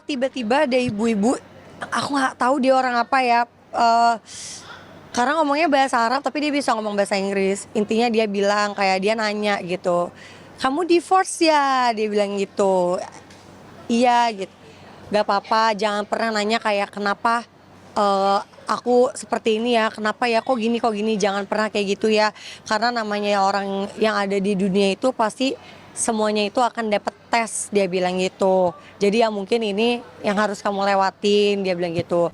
Tiba-tiba ada ibu-ibu, aku nggak tahu dia orang apa ya, eee, karena ngomongnya bahasa Arab tapi dia bisa ngomong bahasa Inggris. Intinya dia bilang kayak dia nanya gitu, "Kamu divorce ya?" Dia bilang gitu. "Iya," gitu. "Nggak apa-apa, jangan pernah nanya kayak kenapa, aku seperti ini ya, kenapa ya, kok gini, jangan pernah kayak gitu ya. Karena namanya orang yang ada di dunia itu pasti semuanya itu akan dapat tes," dia bilang gitu. "Jadi ya mungkin ini yang harus kamu lewatin," dia bilang gitu.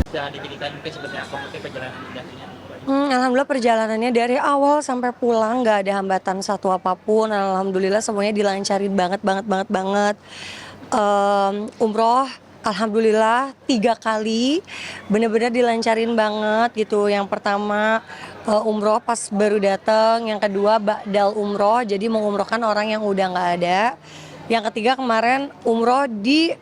Jangan diceritain mungkin sebenarnya apa mungkin perjalanan hidupnya. Alhamdulillah perjalanannya dari awal sampai pulang nggak ada hambatan satu apapun, alhamdulillah semuanya dilancarin banget banget banget banget. Umroh alhamdulillah 3 kali, bener-bener dilancarin banget gitu. Yang pertama, umroh pas baru dateng, yang kedua ba'dal umroh, jadi mengumrohkan orang yang udah nggak ada. Yang ketiga kemarin umroh di,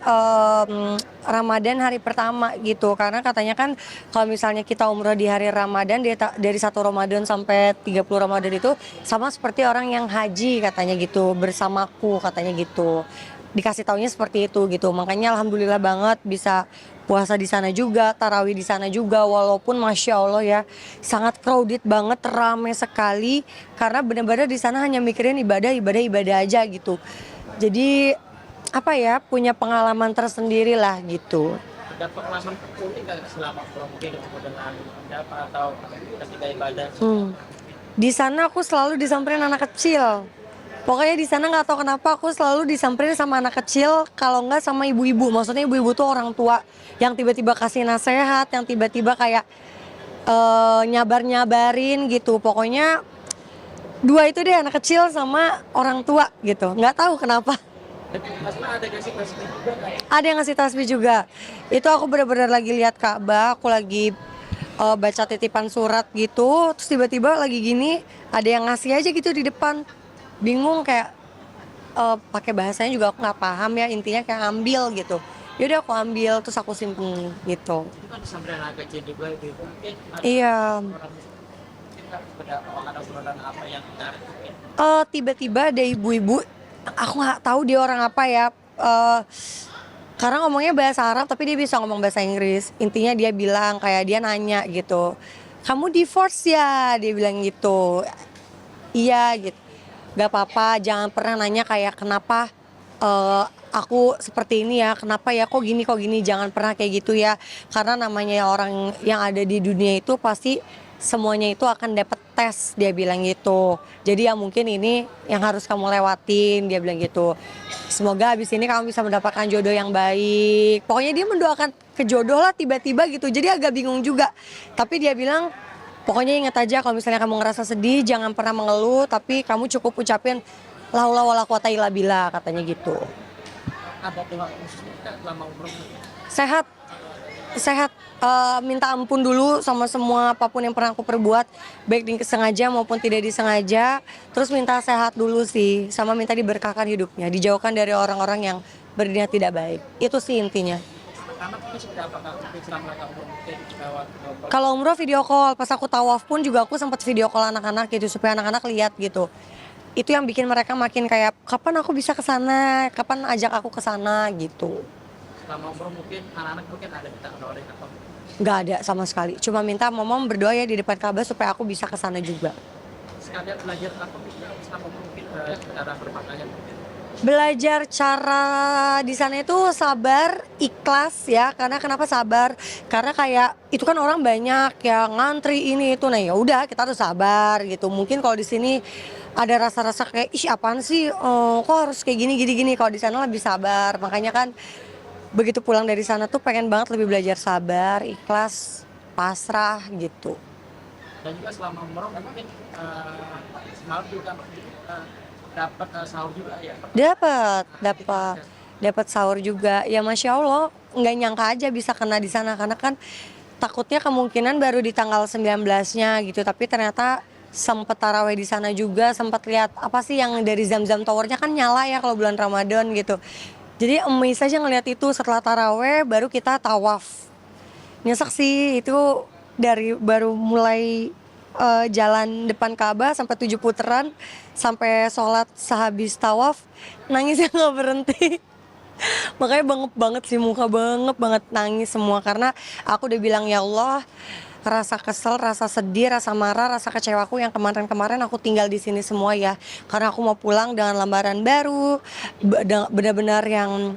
Ramadan hari pertama gitu, karena katanya kan kalau misalnya kita umroh di hari Ramadan dari 1 Ramadan sampai 30 Ramadan itu sama seperti orang yang haji katanya gitu, bersamaku katanya gitu. Dikasih taunya seperti itu gitu, makanya alhamdulillah banget bisa puasa di sana juga, tarawih di sana juga, walaupun masya Allah ya sangat crowded banget, rame sekali karena benar-benar di sana hanya mikirin ibadah ibadah ibadah aja gitu. Jadi apa ya, punya pengalaman tersendiri lah gitu. Ada pengalaman unik nggak selama umroh mungkin ketemu dengan siapa atau ketika ibadah? Di sana aku selalu disamperin anak kecil. Pokoknya di sana nggak tahu kenapa aku selalu disamperin sama anak kecil, kalau nggak sama ibu-ibu. Maksudnya ibu-ibu tuh orang tua yang tiba-tiba kasih nasehat, yang tiba-tiba kayak nyabar-nyabarin gitu. Pokoknya dua itu deh, anak kecil sama orang tua gitu. Nggak tahu kenapa. Masalah ada nggak sih pasti juga kayak Ada yang ngasih tasbih juga. Itu aku benar-benar lagi lihat Ka'bah, aku lagi baca titipan surat gitu, terus tiba-tiba lagi gini ada yang ngasih aja gitu di depan. Bingung kayak pakai bahasanya juga aku nggak paham ya, intinya kayak ambil gitu. Yaudah aku ambil terus aku simpen gitu. itu kan disamperin anak kecil juga gitu. Mungkin ada Iya. orang mungkin nggak pada ada obrolan apa yang menarik mungkin. Tiba-tiba ada ibu-ibu, aku nggak tahu dia orang apa ya, eee, karena ngomongnya bahasa Arab tapi dia bisa ngomong bahasa Inggris. Intinya dia bilang kayak dia nanya gitu, "Kamu divorce ya?" Dia bilang gitu. "Iya," gitu. "Nggak apa-apa, jangan pernah nanya kayak kenapa, aku seperti ini ya, kenapa ya, kok gini, jangan pernah kayak gitu ya. Karena namanya orang yang ada di dunia itu pasti semuanya itu akan dapat tes," dia bilang gitu. "Jadi ya mungkin ini yang harus kamu lewatin," dia bilang gitu. "Semoga habis ini kamu bisa mendapatkan jodoh yang baik." Pokoknya dia mendoakan ke jodoh lah tiba-tiba gitu, jadi agak bingung juga. Tapi dia bilang, "Pokoknya ingat aja kalau misalnya kamu ngerasa sedih jangan pernah mengeluh, tapi kamu cukup ucapin la haula wala quwata illa billah," katanya gitu. Ada doa khususnya nggak selama umroh? Sehat, sehat, minta ampun dulu sama semua apapun yang pernah aku perbuat, baik disengaja maupun tidak disengaja, terus minta sehat dulu sih, sama minta diberkahkan hidupnya, dijauhkan dari orang-orang yang berniat tidak baik. Itu sih intinya. Anak-anak mungkin seperti apa Kak mungkin selama mereka umroh mungkin lewat Kalau umroh video call, pas aku tawaf pun juga aku sempat video call anak-anak gitu supaya anak-anak lihat gitu. Itu yang bikin mereka makin kayak, "Kapan aku bisa ke sana? Kapan ajak aku ke sana?" gitu. selama umroh mungkin anak-anak mungkin ada minta doain atau Nggak ada sama sekali, cuma minta Mama berdoa ya di depan Ka'bah supaya aku bisa ke sana juga. sekalian belajar apa selama umroh mungkin cara berpakaian mungkin. Belajar cara di sana itu sabar, ikhlas ya. Karena kenapa sabar? Karena kayak itu kan orang banyak yang ngantri ini itu. Nah, ya udah kita harus sabar gitu. Mungkin kalau di sini ada rasa-rasa kayak ih apaan sih? Kok harus kayak gini gini gini. Kalau di sana lebih sabar. Makanya kan begitu pulang dari sana tuh pengen banget lebih belajar sabar, ikhlas, pasrah gitu. Dan juga selama umroh mungkin semalam juga dapat sahur juga ya. Dapat, dapat sahur juga. Ya Masya Allah, nggak nyangka aja bisa kena di sana karena kan takutnya kemungkinan baru di tanggal 19-nya gitu, tapi ternyata sempet taraweh di sana juga, sempat lihat apa sih yang dari Zam-Zam Tower-nya kan nyala ya kalau bulan Ramadan gitu. Jadi amazed aja ngeliat itu, setelah taraweh baru kita tawaf. Nyesek sih itu dari baru mulai jalan depan Ka'bah sampai 7 puteran sampai sholat sehabis tawaf nangisnya nggak berhenti. Makanya bengep banget sih, muka bengep banget, nangis semua karena aku udah bilang ya Allah, rasa kesel, rasa sedih, rasa marah, rasa kecewaku yang kemarin-kemarin aku tinggal di sini semua ya, karena aku mau pulang dengan lembaran baru, benar-benar yang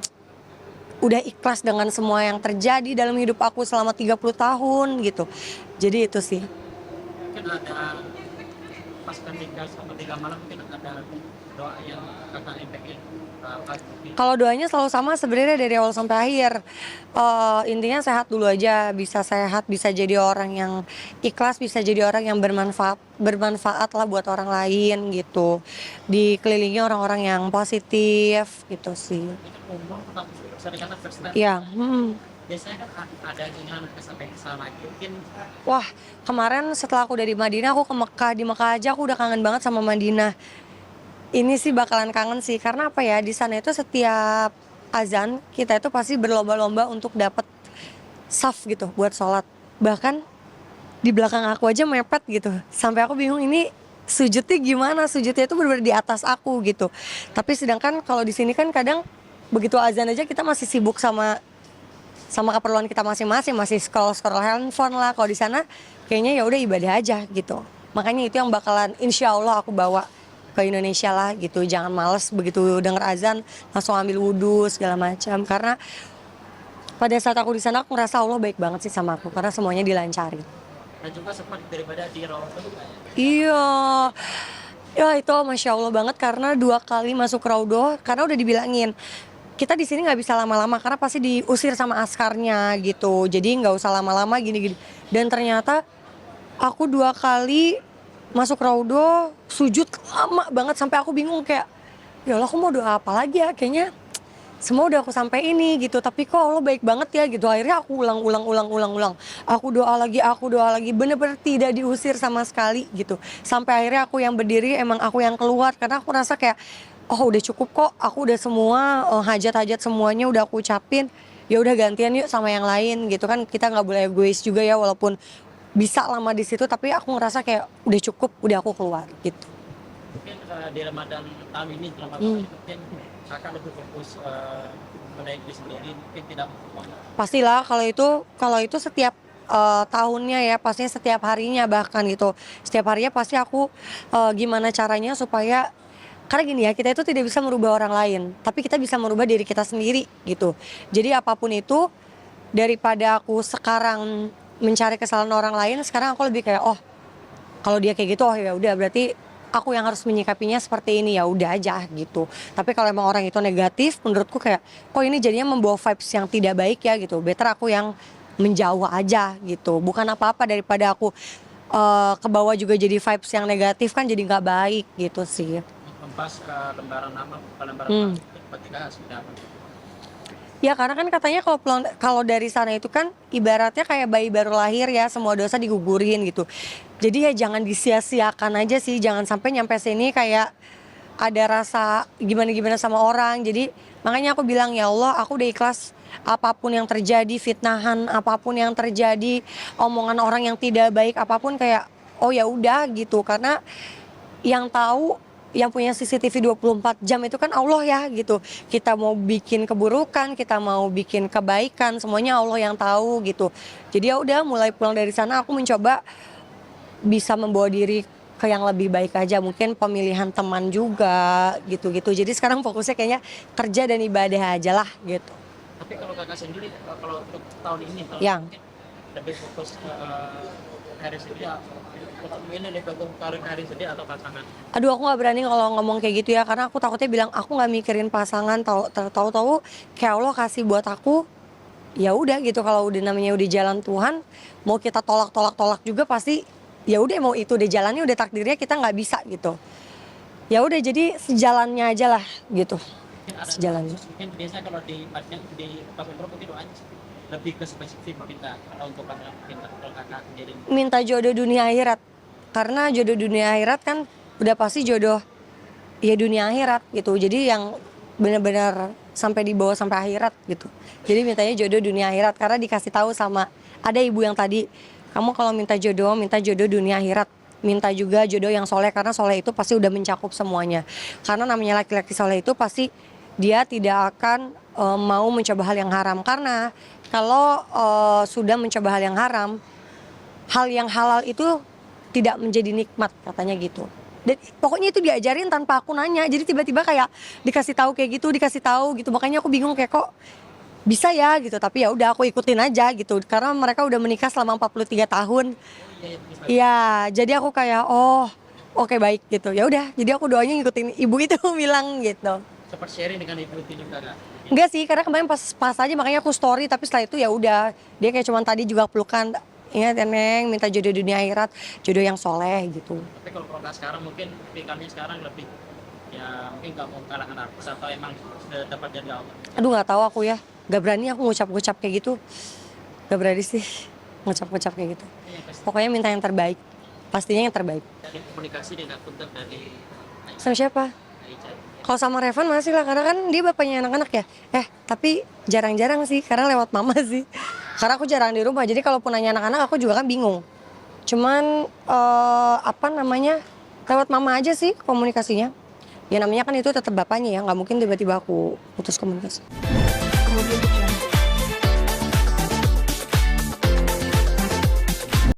udah ikhlas dengan semua yang terjadi dalam hidup aku selama 30 tahun gitu. Jadi itu sih. Mungkin ada pas ketika sama 3 malam mungkin ada doa yang kakak pengen Kalau doanya selalu sama sebenarnya dari awal sampai akhir. Intinya sehat dulu aja, bisa sehat, bisa jadi orang yang ikhlas, bisa jadi orang yang bermanfaat lah buat orang lain gitu. Dikelilingi orang-orang yang positif gitu sih. itu umur tetap sering kata first time. Ya, Biasanya kan ada keinginan sampai ke sana lagi mungkin wah kemarin setelah aku dari Madinah aku ke Mekah, di Mekah aja aku udah kangen banget sama Madinah. Ini sih bakalan kangen sih karena apa ya, di sana itu setiap azan kita itu pasti berlomba-lomba untuk dapat saf gitu buat sholat. Bahkan di belakang aku aja mepet gitu, sampai aku bingung ini sujudnya gimana, sujudnya itu benar-benar di atas aku gitu. Tapi sedangkan kalau di sini kan kadang begitu azan aja kita masih sibuk sama keperluan kita masing-masing, masih scroll handphone lah. Kalau di sana kayaknya ya udah ibadah aja gitu. Makanya itu yang bakalan insya Allah aku bawa ke Indonesia lah gitu. Jangan males begitu denger azan langsung ambil wudhu segala macam, karena pada saat aku di sana aku ngerasa Allah baik banget sih sama aku karena semuanya dilancarin. dan juga sempat daripada di Ramadan juga ya. Iya, ya itu masya Allah banget karena 2 kali masuk Raudhah karena udah dibilangin kita di sini nggak bisa lama-lama karena pasti diusir sama askarnya gitu. Jadi nggak usah lama-lama gini-gini. Dan ternyata aku 2 kali masuk Raudhah sujud lama banget sampai aku bingung kayak ya Allah aku mau doa apa lagi ya, kayaknya semua udah aku sampai ini gitu, tapi kok Allah baik banget ya gitu. Akhirnya aku ulang, aku doa lagi, bener-bener tidak diusir sama sekali gitu. Sampai akhirnya aku yang berdiri, emang aku yang keluar karena aku rasa kayak oh udah cukup kok, aku udah semua hajat-hajat semuanya udah aku ucapin, ya udah gantian yuk sama yang lain gitu kan. Kita nggak boleh egois juga ya, walaupun bisa lama di situ tapi aku ngerasa kayak udah cukup, udah aku keluar gitu. Mungkin di Ramadan tahun ini mungkin kakak lebih fokus pada diri sendiri mungkin tidak Pastilah kalau itu setiap tahunnya ya, pastinya setiap harinya bahkan gitu. Setiap harinya pasti aku gimana caranya supaya, karena gini ya, kita itu tidak bisa merubah orang lain, tapi kita bisa merubah diri kita sendiri gitu. Jadi apapun itu, daripada aku sekarang mencari kesalahan orang lain, sekarang aku lebih kayak oh kalau dia kayak gitu oh ya udah berarti aku yang harus menyikapinya seperti ini, ya udah aja gitu. Tapi kalau emang orang itu negatif, menurutku kayak kok ini jadinya membawa vibes yang tidak baik ya gitu. Better aku yang menjauh aja gitu. Bukan apa-apa daripada aku ke bawah juga jadi vibes yang negatif, kan jadi nggak baik gitu sih. mempas ke lembaran lama ke lembaran Hmm. baru ketika sudah Ya karena kan katanya kalau pulang, kalau dari sana itu kan ibaratnya kayak bayi baru lahir ya, semua dosa digugurin gitu. Jadi ya jangan disia-siakan aja sih, jangan sampai nyampe sini kayak ada rasa gimana-gimana sama orang. Jadi makanya aku bilang ya Allah, aku udah ikhlas apapun yang terjadi, fitnahan apapun yang terjadi, omongan orang yang tidak baik apapun, kayak oh ya udah gitu. Karena yang tahu, yang punya CCTV 24 jam itu kan Allah ya gitu. Kita mau bikin keburukan, kita mau bikin kebaikan, semuanya Allah yang tahu gitu. Jadi ya udah, mulai pulang dari sana aku mencoba bisa membawa diri ke yang lebih baik aja, mungkin pemilihan teman juga gitu-gitu. Jadi sekarang fokusnya kayaknya kerja dan ibadah aja lah gitu. tapi kalau kakak sendiri kalau untuk tahun ini kalau Yang mungkin lebih fokus ke karir sendiri ini lebih fokus ke karir sendiri atau pasangan Aduh aku nggak berani kalau ngomong kayak gitu ya, karena aku takutnya bilang aku nggak mikirin pasangan, tahu-tahu kayak Allah kasih buat aku, ya udah gitu. Kalau udah namanya udah jalan Tuhan, mau kita tolak juga pasti ya udah, mau itu udah jalannya, udah takdirnya, kita nggak bisa gitu. Ya udah, jadi sejalannya aja lah gitu, mungkin ada sejalannya. mungkin biasanya kalau di Pak Pemprov mungkin doanya lebih ke spesifik minta kalau untuk kalau kakak jadi Minta jodoh dunia akhirat, karena jodoh dunia akhirat kan udah pasti jodoh ya dunia akhirat gitu. Jadi yang benar-benar sampai dibawa sampai akhirat gitu. Jadi mintanya jodoh dunia akhirat karena dikasih tahu sama ada ibu yang tadi, kamu kalau minta jodoh dunia akhirat minta juga jodoh yang soleh, karena soleh itu pasti udah mencakup semuanya. Karena namanya laki-laki soleh itu pasti dia tidak akan mau mencoba hal yang haram, karena kalau sudah mencoba hal yang halal itu tidak menjadi nikmat katanya gitu. Dan pokoknya itu diajarin tanpa aku nanya, jadi tiba-tiba kayak dikasih tahu kayak gitu, dikasih tahu gitu, makanya aku bingung kayak kok bisa ya gitu. Tapi ya udah aku ikutin aja gitu, karena mereka udah menikah selama 43 tahun. Iya, jadi aku kayak oh oke baik gitu. Ya udah, jadi aku doanya ngikutin ibu itu bilang gitu. Sempat sharing dengan ibu itu juga nggak? Enggak sih, karena kemarin pas aja makanya aku story, tapi setelah itu ya udah dia kayak cuman tadi juga pelukan, ingat ya Neng, minta jodoh dunia akhirat, jodoh yang soleh gitu. Tapi kalau produk sekarang mungkin pikirannya sekarang lebih ya mungkin nggak mau kalangan artis atau emang sudah dapat dari Allah. Aduh nggak tahu aku ya, nggak berani aku ngucap-ngucap kayak gitu, nggak berani sih ngucap-ngucap kayak gitu. Yang pasti Pokoknya minta yang terbaik, pastinya yang terbaik. dari komunikasi dengan konten dari Sama siapa? Aicha. Kalau sama Revan masih lah, karena kan dia bapaknya anak-anak ya. Tapi jarang-jarang sih, karena lewat mama sih. Karena aku jarang di rumah, jadi kalaupun nanya anak-anak aku juga kan bingung. Cuman lewat mama aja sih komunikasinya. Ya namanya kan itu tetap bapaknya ya, nggak mungkin tiba-tiba aku putus komunikasi. Kemudian